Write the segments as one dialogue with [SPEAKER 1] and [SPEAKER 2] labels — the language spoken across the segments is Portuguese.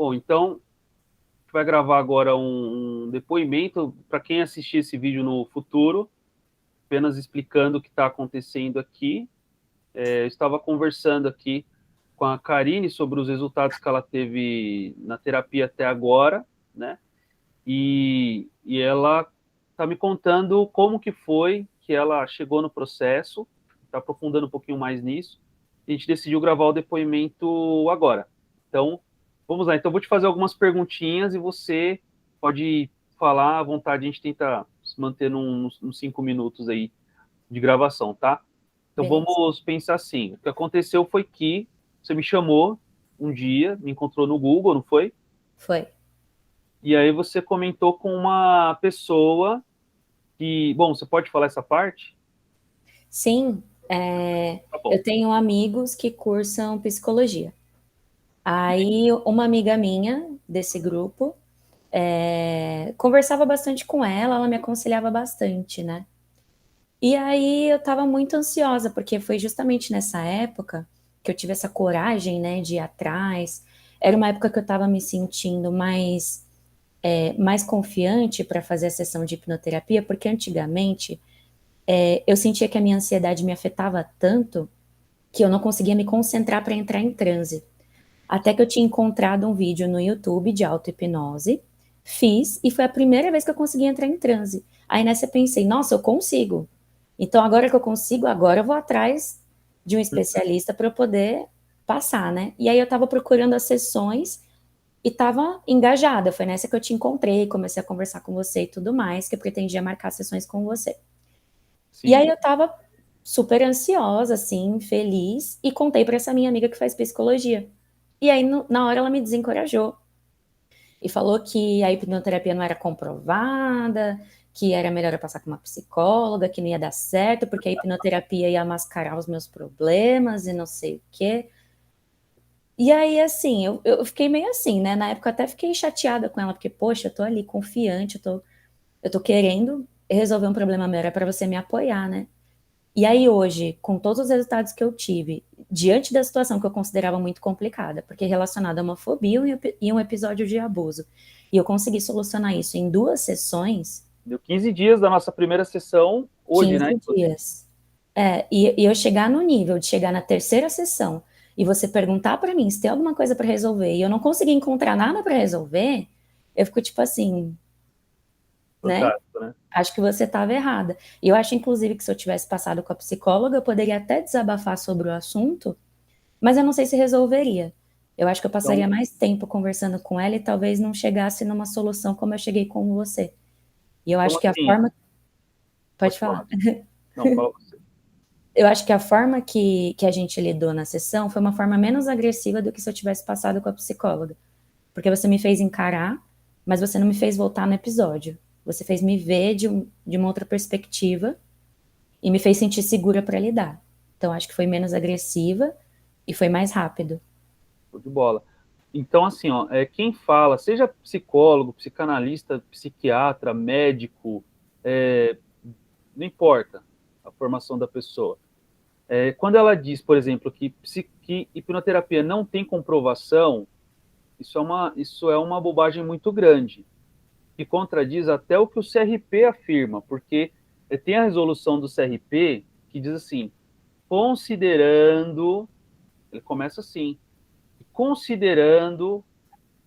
[SPEAKER 1] Bom, então, a gente vai gravar agora um depoimento para quem assistir esse vídeo no futuro, apenas explicando o que está acontecendo aqui. Eu estava conversando aqui com a Karine sobre os resultados que ela teve na terapia até agora, né? E ela está me contando como que foi que ela chegou no processo, está aprofundando um pouquinho mais nisso. E a gente decidiu gravar o depoimento agora. Então, vamos lá. Então, vou te fazer algumas perguntinhas e você pode falar à vontade. A gente tenta se manter nos 5 minutos aí de gravação, tá? Então,
[SPEAKER 2] Beleza.
[SPEAKER 1] vamos pensar assim. O que aconteceu foi que você me chamou um dia, me encontrou no Google, não foi?
[SPEAKER 2] Foi.
[SPEAKER 1] E aí você comentou com uma pessoa que... Bom, você pode falar essa parte?
[SPEAKER 2] Sim,
[SPEAKER 1] Tá bom.
[SPEAKER 2] eu tenho amigos que cursam psicologia. Aí, uma amiga minha desse grupo conversava bastante com ela me aconselhava bastante, né? E aí eu tava muito ansiosa, porque foi justamente nessa época que eu tive essa coragem, né, de ir atrás. Era uma época que eu tava me sentindo mais confiante para fazer a sessão de hipnoterapia, porque antigamente eu sentia que a minha ansiedade me afetava tanto que eu não conseguia me concentrar para entrar em transe. Até que eu tinha encontrado um vídeo no YouTube de auto-hipnose, fiz e foi a primeira vez que eu consegui entrar em transe. Aí nessa eu pensei, nossa, eu consigo. Então agora que eu consigo, agora eu vou atrás de um especialista para eu poder passar, né? E aí eu estava procurando as sessões e estava engajada. Foi nessa que eu te encontrei, comecei a conversar com você e tudo mais, que eu pretendia marcar sessões com você. E aí
[SPEAKER 1] Sim.
[SPEAKER 2] eu tava super ansiosa, assim, feliz, e contei para essa minha amiga que faz psicologia. E aí, na hora, ela me desencorajou e falou que a hipnoterapia não era comprovada, que era melhor eu passar com uma psicóloga, que não ia dar certo, porque a hipnoterapia ia mascarar os meus problemas e não sei o quê. E aí, assim, eu fiquei meio assim, né? Na época eu até fiquei chateada com ela, porque, poxa, eu tô ali confiante, eu tô querendo resolver um problema meu, era pra você me apoiar, né? E aí hoje, com todos os resultados que eu tive, diante da situação que eu considerava muito complicada, porque relacionada a uma fobia e um episódio de abuso, e eu consegui solucionar isso em 2 sessões,
[SPEAKER 1] Deu 15 dias da nossa primeira sessão, hoje, né?
[SPEAKER 2] 15 dias. E eu chegar no nível de chegar na terceira sessão e você perguntar pra mim se tem alguma coisa pra resolver e eu não conseguir encontrar nada pra resolver, eu fico tipo assim, né?
[SPEAKER 1] Fantástico, né?
[SPEAKER 2] Acho que você estava errada. E eu acho, inclusive, que se eu tivesse passado com a psicóloga, eu poderia até desabafar sobre o assunto, mas eu não sei se resolveria. Eu acho que eu passaria
[SPEAKER 1] Então,
[SPEAKER 2] mais tempo conversando com ela e talvez não chegasse numa solução como eu cheguei com você. E eu
[SPEAKER 1] então
[SPEAKER 2] acho que a
[SPEAKER 1] assim,
[SPEAKER 2] forma. Pode
[SPEAKER 1] pode
[SPEAKER 2] falar.
[SPEAKER 1] falar. Não, fala você.
[SPEAKER 2] Eu acho que a forma que a gente lidou na sessão foi uma forma menos agressiva do que se eu tivesse passado com a psicóloga. Porque você me fez encarar, mas você não me fez voltar no episódio. Você fez me ver de uma outra perspectiva e me fez sentir segura para lidar. Então acho que foi menos agressiva e foi mais rápido.
[SPEAKER 1] Show de bola. Então, assim, ó, quem fala, seja psicólogo, psicanalista, psiquiatra, médico, é, não importa a formação da pessoa. Quando ela diz, por exemplo, que hipnoterapia não tem comprovação, isso é uma bobagem muito grande, que contradiz até o que o CRP afirma, porque tem a resolução do CRP que diz assim, considerando, ele começa assim, considerando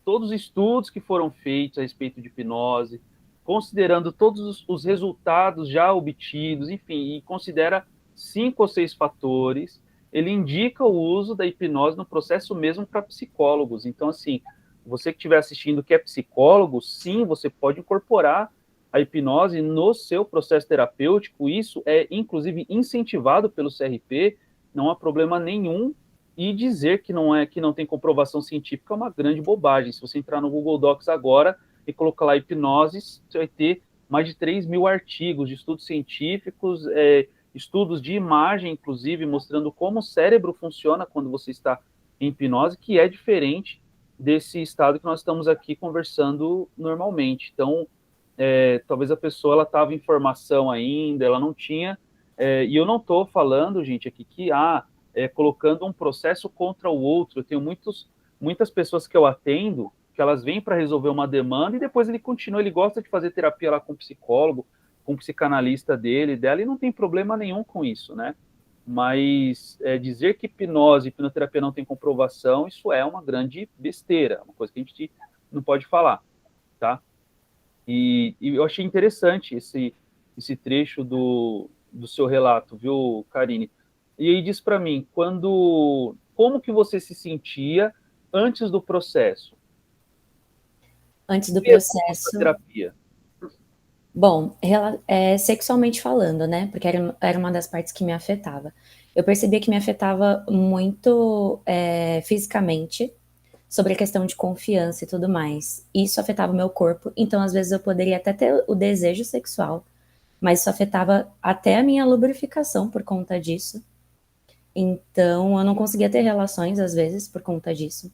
[SPEAKER 1] todos os estudos que foram feitos a respeito de hipnose, considerando todos os resultados já obtidos, enfim, e considera 5 ou 6 fatores, ele indica o uso da hipnose no processo mesmo para psicólogos. Então, assim, você que estiver assistindo que é psicólogo, sim, você pode incorporar a hipnose no seu processo terapêutico, isso é, inclusive, incentivado pelo CRP, não há problema nenhum e dizer que não tem comprovação científica é uma grande bobagem. Se você entrar no Google Docs agora e colocar lá hipnose, você vai ter mais de 3.000 artigos de estudos científicos, estudos de imagem, inclusive, mostrando como o cérebro funciona quando você está em hipnose, que é diferente desse estado que nós estamos aqui conversando normalmente. Então, talvez a pessoa estava em formação ainda, ela não tinha, e eu não estou falando, gente, aqui que colocando um processo contra o outro. Eu tenho muitas pessoas que eu atendo, porque elas vêm para resolver uma demanda e depois ele continua, ele gosta de fazer terapia lá com o psicólogo, com o psicanalista dela, e não tem problema nenhum com isso, né? Mas dizer que hipnose e hipnoterapia não tem comprovação, isso é uma grande besteira, uma coisa que a gente não pode falar, tá? E eu achei interessante esse trecho do seu relato, viu, Karine? E aí diz para mim, como que você se sentia antes do processo?
[SPEAKER 2] Antes do
[SPEAKER 1] E após a
[SPEAKER 2] processo,
[SPEAKER 1] terapia?
[SPEAKER 2] bom, sexualmente falando, né? Porque era uma das partes que me afetava. Eu percebia que me afetava muito fisicamente, sobre a questão de confiança e tudo mais. Isso afetava o meu corpo, então às vezes eu poderia até ter o desejo sexual, mas isso afetava até a minha lubrificação por conta disso. Então eu não conseguia ter relações às vezes por conta disso.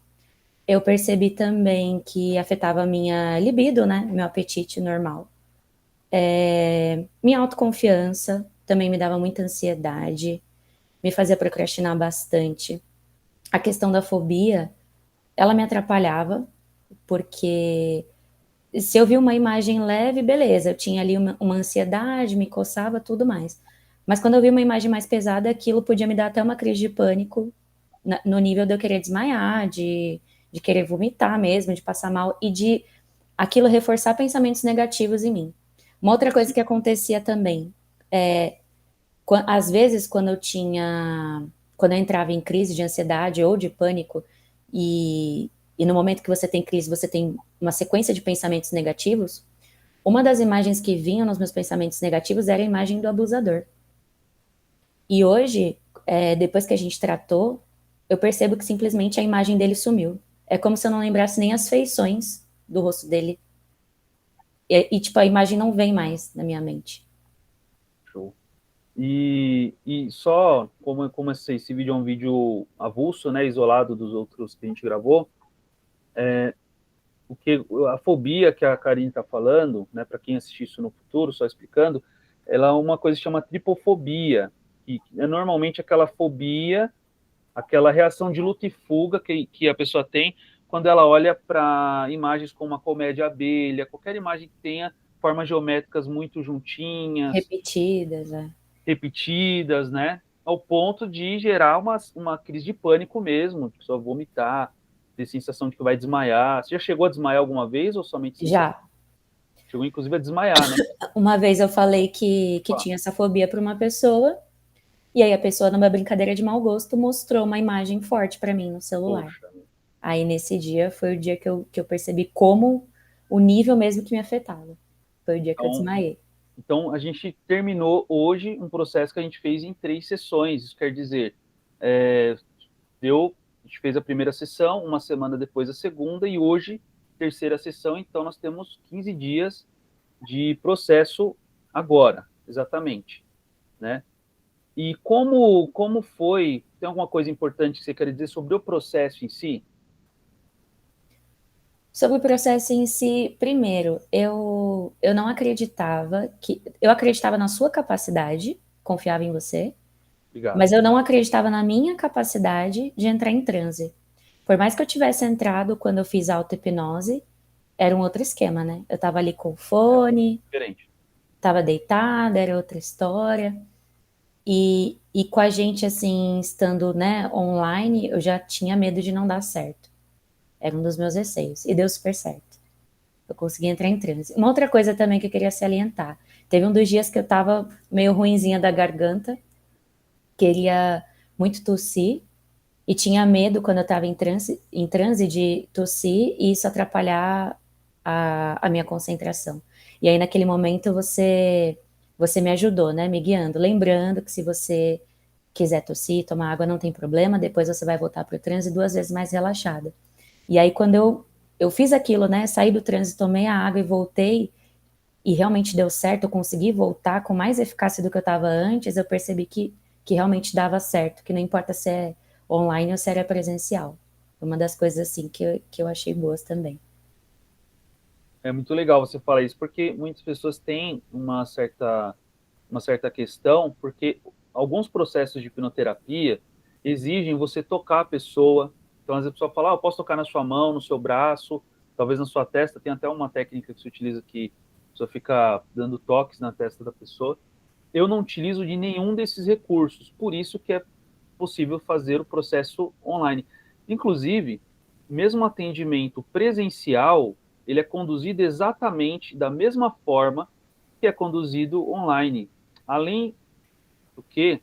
[SPEAKER 2] Eu percebi também que afetava a minha libido, né? Meu apetite normal. Minha autoconfiança também me dava muita ansiedade, me fazia procrastinar bastante. A questão da fobia, ela me atrapalhava, porque se eu vi uma imagem leve, beleza, eu tinha ali uma ansiedade, me coçava, tudo mais. Mas quando eu vi uma imagem mais pesada, aquilo podia me dar até uma crise de pânico, no nível de eu querer desmaiar, de querer vomitar mesmo, de passar mal, e de aquilo reforçar pensamentos negativos em mim. Uma outra coisa que acontecia também, às vezes quando eu entrava em crise de ansiedade ou de pânico, e no momento que você tem crise, você tem uma sequência de pensamentos negativos, uma das imagens que vinham nos meus pensamentos negativos era a imagem do abusador. E hoje, depois que a gente tratou, eu percebo que simplesmente a imagem dele sumiu. É como se eu não lembrasse nem as feições do rosto dele. Tipo, a imagem não vem mais na minha mente.
[SPEAKER 1] Show. E só, como esse vídeo é um vídeo avulso, né, isolado dos outros que a gente gravou, a fobia que a Karine está falando, né, para quem assistir isso no futuro, só explicando, ela é uma coisa que chama tripofobia, que é normalmente aquela fobia, aquela reação de luta e fuga que a pessoa tem quando ela olha para imagens como uma colmeia de abelha, qualquer imagem que tenha formas geométricas muito juntinhas,
[SPEAKER 2] Repetidas,
[SPEAKER 1] repetidas, né? Ao ponto de gerar uma crise de pânico mesmo, de pessoa vomitar, ter sensação de que vai desmaiar. Você já chegou a desmaiar alguma vez ou somente sensação?
[SPEAKER 2] Já.
[SPEAKER 1] Chegou, inclusive, a desmaiar, né?
[SPEAKER 2] Uma vez eu falei que
[SPEAKER 1] Opa.
[SPEAKER 2] tinha essa fobia para uma pessoa, e aí a pessoa, numa brincadeira de mau gosto, mostrou uma imagem forte para mim no celular.
[SPEAKER 1] Poxa.
[SPEAKER 2] Aí nesse dia foi o dia que eu percebi como o nível mesmo que me afetava. Foi o dia que eu
[SPEAKER 1] Então,
[SPEAKER 2] desmaiei.
[SPEAKER 1] então, a gente terminou hoje um processo que a gente fez em 3 sessões. Isso quer dizer, é, a gente fez a primeira sessão, uma semana depois a segunda, e hoje, terceira sessão. Então, nós temos 15 dias de processo agora, exatamente, né? E como foi? Tem alguma coisa importante que você quer dizer sobre o processo em si?
[SPEAKER 2] Sobre o processo em si, primeiro, eu não acreditava que. Eu acreditava na sua capacidade, confiava em você,
[SPEAKER 1] Obrigado.
[SPEAKER 2] mas eu não acreditava na minha capacidade de entrar em transe. Por mais que eu tivesse entrado quando eu fiz auto-hipnose, era um outro esquema, né? Eu tava ali com o
[SPEAKER 1] É
[SPEAKER 2] fone,
[SPEAKER 1] diferente.
[SPEAKER 2] tava deitada, era outra história. E com a gente, assim, estando, né, online, eu já tinha medo de não dar certo. Era um dos meus receios. E deu super certo. Eu consegui entrar em transe. Uma outra coisa também que eu queria salientar. Teve um dos dias que eu tava meio ruinzinha da garganta, queria muito tossir, e tinha medo quando eu estava em transe de tossir e isso atrapalhar a minha concentração. E aí, naquele momento, você me ajudou, né? Me guiando, lembrando que se você quiser tossir, tomar água, não tem problema, depois você vai voltar para o transe 2 vezes mais relaxada. E aí, quando eu fiz aquilo, né? Saí do transe, tomei a água e voltei, e realmente deu certo, eu consegui voltar com mais eficácia do que eu estava antes, eu percebi que realmente dava certo, que não importa se é online ou se era presencial. Uma das coisas assim que eu achei boas também.
[SPEAKER 1] É muito legal você falar isso, porque muitas pessoas têm uma certa questão, porque alguns processos de hipnoterapia exigem você tocar a pessoa. Então, às vezes a pessoa fala, eu posso tocar na sua mão, no seu braço, talvez na sua testa, tem até uma técnica que se utiliza que a pessoa fica dando toques na testa da pessoa. Eu não utilizo de nenhum desses recursos, por isso que é possível fazer o processo online. Inclusive, mesmo o atendimento presencial, ele é conduzido exatamente da mesma forma que é conduzido online. Além do que,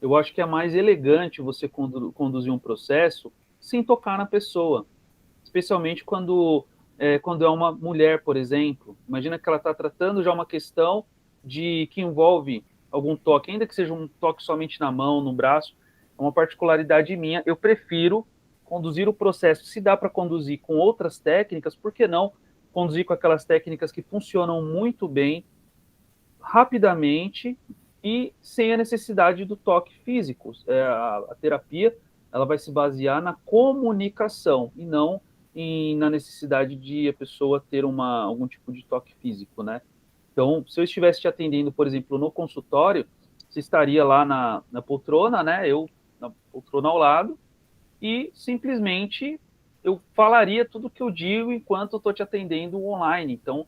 [SPEAKER 1] eu acho que é mais elegante você conduzir um processo sem tocar na pessoa, especialmente quando é uma mulher, por exemplo. Imagina que ela está tratando já uma questão que envolve algum toque, ainda que seja um toque somente na mão, no braço, é uma particularidade minha. Eu prefiro conduzir o processo. Se dá para conduzir com outras técnicas, por que não conduzir com aquelas técnicas que funcionam muito bem, rapidamente e sem a necessidade do toque físico. A terapia ela vai se basear na comunicação e não na necessidade de a pessoa ter algum tipo de toque físico, né? Então, se eu estivesse te atendendo, por exemplo, no consultório, você estaria lá na poltrona, né? Eu na poltrona ao lado, e simplesmente eu falaria tudo o que eu digo enquanto eu estou te atendendo online. Então,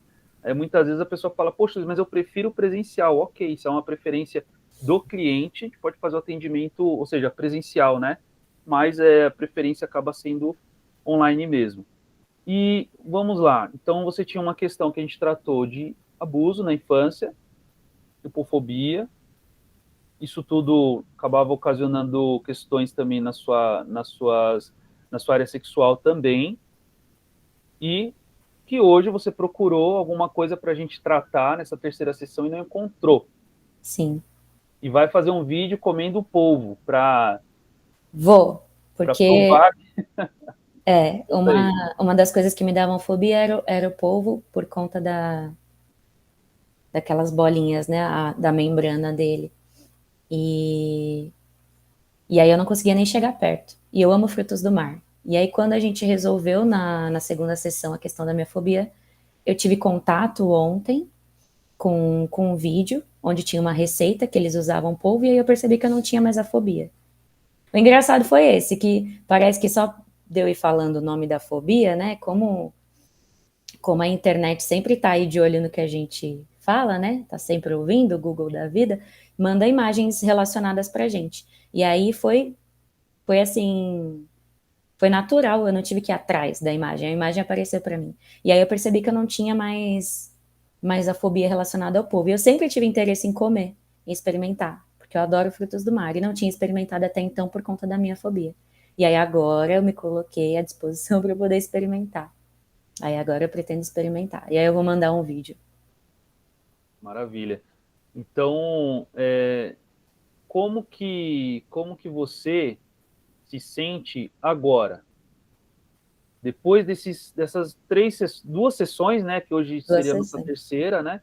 [SPEAKER 1] muitas vezes a pessoa fala, poxa, mas eu prefiro presencial. Ok, isso é uma preferência do cliente, a gente pode fazer o atendimento, ou seja, presencial, né? Mas a preferência acaba sendo online mesmo. E vamos lá, então você tinha uma questão que a gente tratou de abuso na infância, hipofobia, isso tudo acabava ocasionando questões também na sua área sexual também, e que hoje você procurou alguma coisa para a gente tratar nessa terceira sessão e não encontrou.
[SPEAKER 2] Sim.
[SPEAKER 1] E vai fazer um vídeo comendo o polvo para
[SPEAKER 2] Vou, porque
[SPEAKER 1] provar.
[SPEAKER 2] uma das coisas que me davam fobia era o polvo por conta daquelas bolinhas, né, da membrana dele. E aí eu não conseguia nem chegar perto. E eu amo frutos do mar. E aí quando a gente resolveu na segunda sessão a questão da minha fobia, eu tive contato ontem com um vídeo onde tinha uma receita que eles usavam polvo e aí eu percebi que eu não tinha mais a fobia. O engraçado foi esse, que parece que só deu ir falando o nome da fobia, né? Como a internet sempre tá aí de olho no que a gente fala, né? Tá sempre ouvindo, o Google da vida, manda imagens relacionadas pra gente. E aí foi assim, foi natural, eu não tive que ir atrás da imagem, a imagem apareceu pra mim. E aí eu percebi que eu não tinha mais a fobia relacionada ao polvo. E eu sempre tive interesse em comer, em experimentar, porque eu adoro frutos do mar e não tinha experimentado até então por conta da minha fobia. E aí agora eu me coloquei à disposição para poder experimentar. Aí agora eu pretendo experimentar. E aí eu vou mandar um vídeo.
[SPEAKER 1] Maravilha. Então, como que você se sente agora? Depois dessas duas sessões, né, que hoje
[SPEAKER 2] Duas
[SPEAKER 1] seria a nossa
[SPEAKER 2] sessões.
[SPEAKER 1] terceira, né?
[SPEAKER 2] É.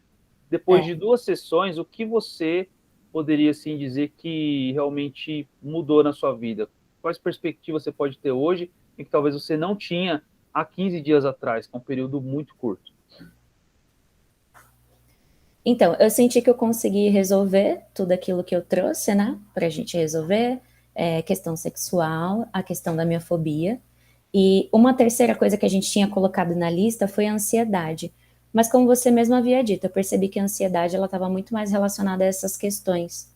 [SPEAKER 1] Depois de duas sessões, o que você poderia, assim, dizer que realmente mudou na sua vida? Quais perspectivas você pode ter hoje e que talvez você não tinha há 15 dias atrás, que é um período muito curto?
[SPEAKER 2] Então, eu senti que eu consegui resolver tudo aquilo que eu trouxe, né? Pra gente resolver. Questão sexual, a questão da minha fobia. E uma terceira coisa que a gente tinha colocado na lista foi a ansiedade. Mas como você mesmo havia dito, eu percebi que a ansiedade ela estava muito mais relacionada a essas questões.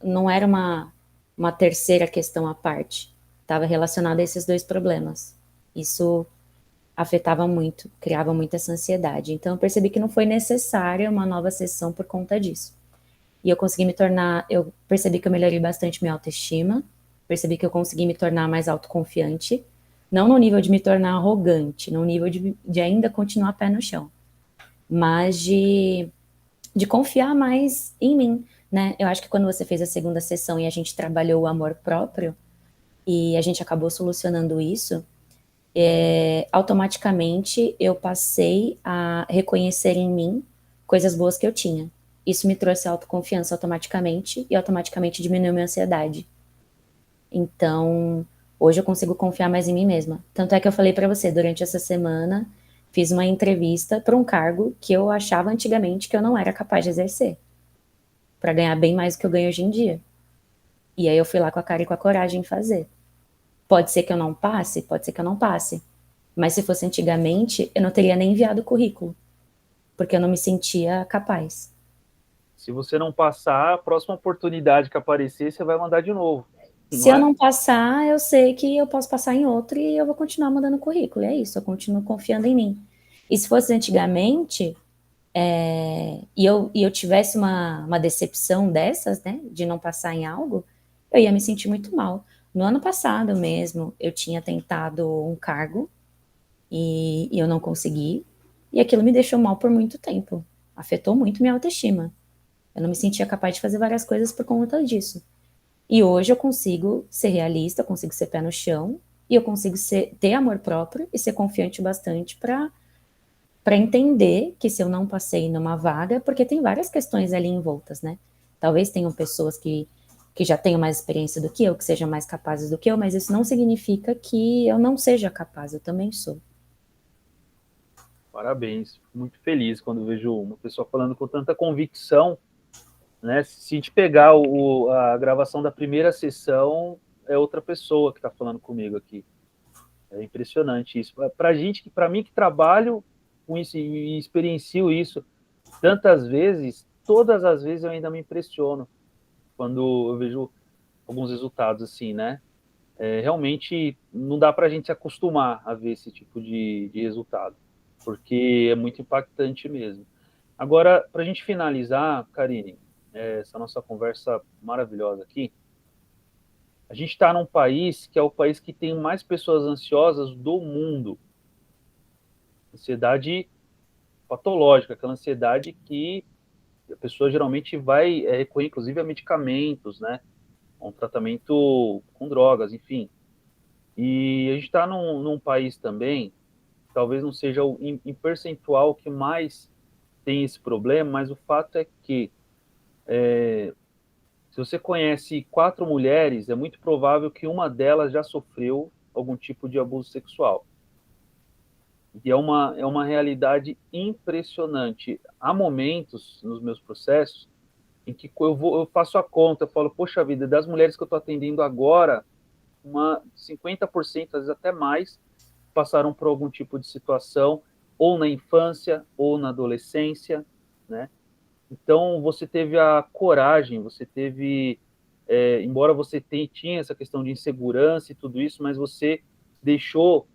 [SPEAKER 2] Não era uma terceira questão à parte. Estava relacionada a esses dois problemas. Isso afetava muito, criava muita essa ansiedade. Então eu percebi que não foi necessária uma nova sessão por conta disso. E eu percebi que eu melhorei bastante minha autoestima, percebi que eu consegui me tornar mais autoconfiante, não no nível de me tornar arrogante, no nível de ainda continuar pé no chão, mas de confiar mais em mim, né? Eu acho que quando você fez a segunda sessão e a gente trabalhou o amor próprio, e a gente acabou solucionando isso, automaticamente eu passei a reconhecer em mim coisas boas que eu tinha. Isso me trouxe autoconfiança automaticamente e automaticamente diminuiu minha ansiedade. Então, hoje eu consigo confiar mais em mim mesma. Tanto é que eu falei para você, durante essa semana, fiz uma entrevista para um cargo que eu achava antigamente que eu não era capaz de exercer, para ganhar bem mais do que eu ganho hoje em dia. E aí eu fui lá com a cara e com a coragem fazer. Pode ser que eu não passe, pode ser que eu não passe, Mas se fosse antigamente, eu não teria nem enviado o currículo, porque eu não me sentia capaz.
[SPEAKER 1] Se você não passar, a próxima oportunidade que aparecer, você vai mandar de novo,
[SPEAKER 2] Se
[SPEAKER 1] não
[SPEAKER 2] eu
[SPEAKER 1] é?
[SPEAKER 2] não passar, eu sei que eu posso passar em outro e eu vou continuar mandando currículo. É isso, eu continuo confiando em mim. E se fosse antigamente, e eu tivesse uma decepção dessas, né, de não passar em algo, eu ia me sentir muito mal. No ano passado mesmo, eu tinha tentado um cargo e eu não consegui, e aquilo me deixou mal por muito tempo. Afetou muito minha autoestima. Eu não me sentia capaz de fazer várias coisas por conta disso. E hoje eu consigo ser realista, eu consigo ser pé no chão, e eu consigo ter amor próprio e ser confiante bastante para entender que se eu não passei numa vaga, porque tem várias questões ali envoltas, né? Talvez tenham pessoas que já tenham mais experiência do que eu, que sejam mais capazes do que eu, mas isso não significa que eu não seja capaz, eu também sou.
[SPEAKER 1] Parabéns, fico muito feliz quando vejo uma pessoa falando com tanta convicção, né? Se a gente pegar a gravação da primeira sessão, é outra pessoa que está falando comigo aqui. É impressionante isso. Para gente, para mim que trabalho com isso e experiencio isso tantas vezes, todas as vezes eu ainda me impressiono quando eu vejo alguns resultados assim, né? Realmente não dá para a gente se acostumar a ver esse tipo de resultado, porque é muito impactante mesmo. Agora, para a gente finalizar, Karine, essa nossa conversa maravilhosa aqui, a gente está num país que é o país que tem mais pessoas ansiosas do mundo. Ansiedade patológica, aquela ansiedade que a pessoa geralmente vai recorrer, inclusive, a medicamentos, né? A um tratamento com drogas, enfim. E a gente está num país também, talvez não seja em percentual que mais tem esse problema, mas o fato é que se você conhece 4 mulheres, é muito provável que uma delas já sofreu algum tipo de abuso sexual. E é uma realidade impressionante. Há momentos nos meus processos em que eu faço a conta, eu falo, poxa vida, das mulheres que eu estou atendendo agora, 50%, às vezes até mais, passaram por algum tipo de situação, ou na infância, ou na adolescência, né? Então, você teve a coragem, você teve, embora você tinha essa questão de insegurança e tudo isso, mas você deixou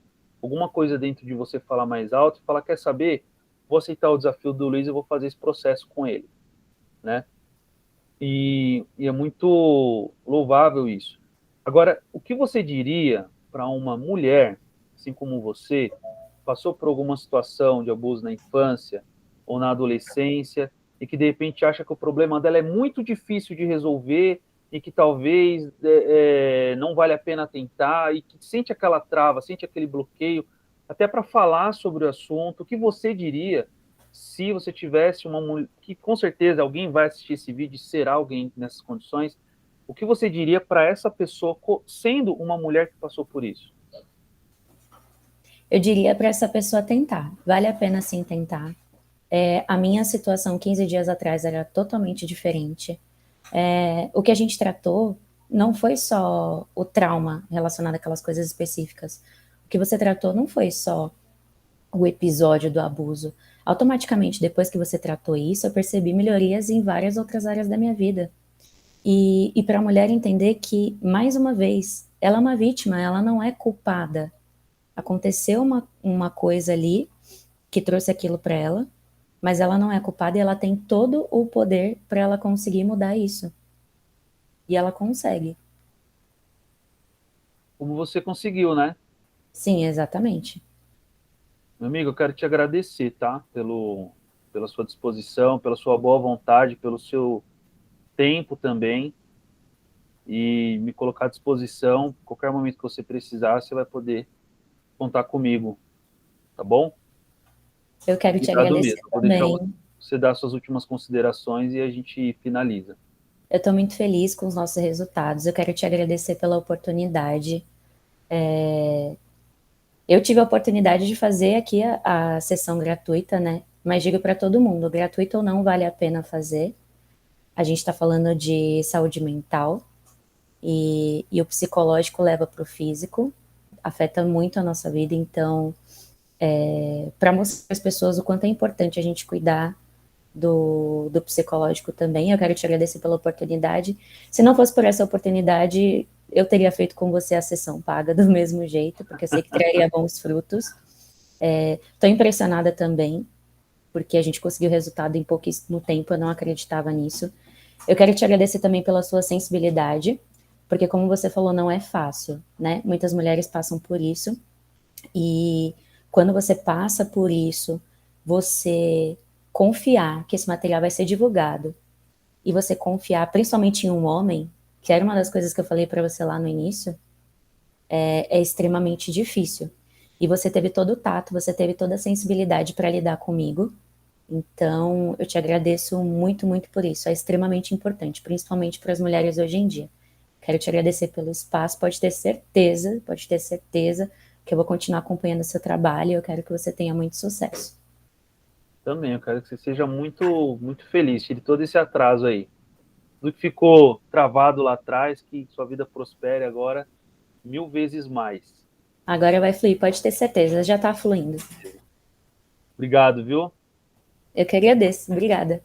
[SPEAKER 1] alguma coisa dentro de você falar mais alto e falar, quer saber? Vou aceitar o desafio do Luiz e vou fazer esse processo com ele, né? E é muito louvável isso. Agora, o que você diria para uma mulher, assim como você, passou por alguma situação de abuso na infância ou na adolescência e que de repente acha que o problema dela é muito difícil de resolver e que talvez não vale a pena tentar e que sente aquela trava, sente aquele bloqueio, até para falar sobre o assunto, o que você diria se você tivesse uma mulher, que com certeza alguém vai assistir esse vídeo e será alguém nessas condições, o que você diria para essa pessoa sendo uma mulher que passou por isso?
[SPEAKER 2] Eu diria para essa pessoa tentar, vale a pena sim tentar. A minha situação 15 dias atrás era totalmente diferente. O que a gente tratou não foi só o trauma relacionado àquelas coisas específicas. O que você tratou não foi só o episódio do abuso. Automaticamente, depois que você tratou isso, eu percebi melhorias em várias outras áreas da minha vida. E para a mulher entender que, mais uma vez, ela é uma vítima, ela não é culpada. Aconteceu uma coisa ali que trouxe aquilo para ela, mas ela não é culpada e ela tem todo o poder para ela conseguir mudar isso. E ela consegue.
[SPEAKER 1] Como você conseguiu, né?
[SPEAKER 2] Sim, exatamente.
[SPEAKER 1] Meu amigo, eu quero te agradecer, tá? Pela sua disposição, pela sua boa vontade, pelo seu tempo também e me colocar à disposição. Qualquer momento que você precisar, você vai poder contar comigo, tá bom?
[SPEAKER 2] Eu quero te
[SPEAKER 1] Obrigado
[SPEAKER 2] agradecer
[SPEAKER 1] mesmo. Vou deixar
[SPEAKER 2] também.
[SPEAKER 1] você dar suas últimas considerações e a gente finaliza.
[SPEAKER 2] Eu estou muito feliz com os nossos resultados. Eu quero te agradecer pela oportunidade. Eu tive a oportunidade de fazer aqui a sessão gratuita, né? Mas digo para todo mundo, gratuito ou não, vale a pena fazer. A gente está falando de saúde mental e o psicológico leva para o físico. afeta muito a nossa vida, então, para mostrar às pessoas o quanto é importante a gente cuidar do psicológico também. Eu quero te agradecer pela oportunidade. Se não fosse por essa oportunidade, eu teria feito com você a sessão paga do mesmo jeito, porque eu sei que traria bons frutos. Estou impressionada também, porque a gente conseguiu resultado em pouquíssimo tempo, eu não acreditava nisso. Eu quero te agradecer também pela sua sensibilidade, porque como você falou, não é fácil, né? Muitas mulheres passam por isso, e quando você passa por isso, você confiar que esse material vai ser divulgado, e você confiar principalmente em um homem, que era uma das coisas que eu falei para você lá no início, é extremamente difícil. E você teve todo o tato, você teve toda a sensibilidade para lidar comigo. Então, eu te agradeço muito, muito por isso. É extremamente importante, principalmente para as mulheres hoje em dia. Quero te agradecer pelo espaço. Pode ter certeza que eu vou continuar acompanhando o seu trabalho e eu quero que você tenha muito sucesso.
[SPEAKER 1] Também, eu quero que você seja muito, muito feliz, tire todo esse atraso aí. Tudo que ficou travado lá atrás, que sua vida prospere agora 1000 vezes mais.
[SPEAKER 2] Agora vai fluir, pode ter certeza, já está fluindo.
[SPEAKER 1] Obrigado, viu?
[SPEAKER 2] Eu que agradeço. Obrigada.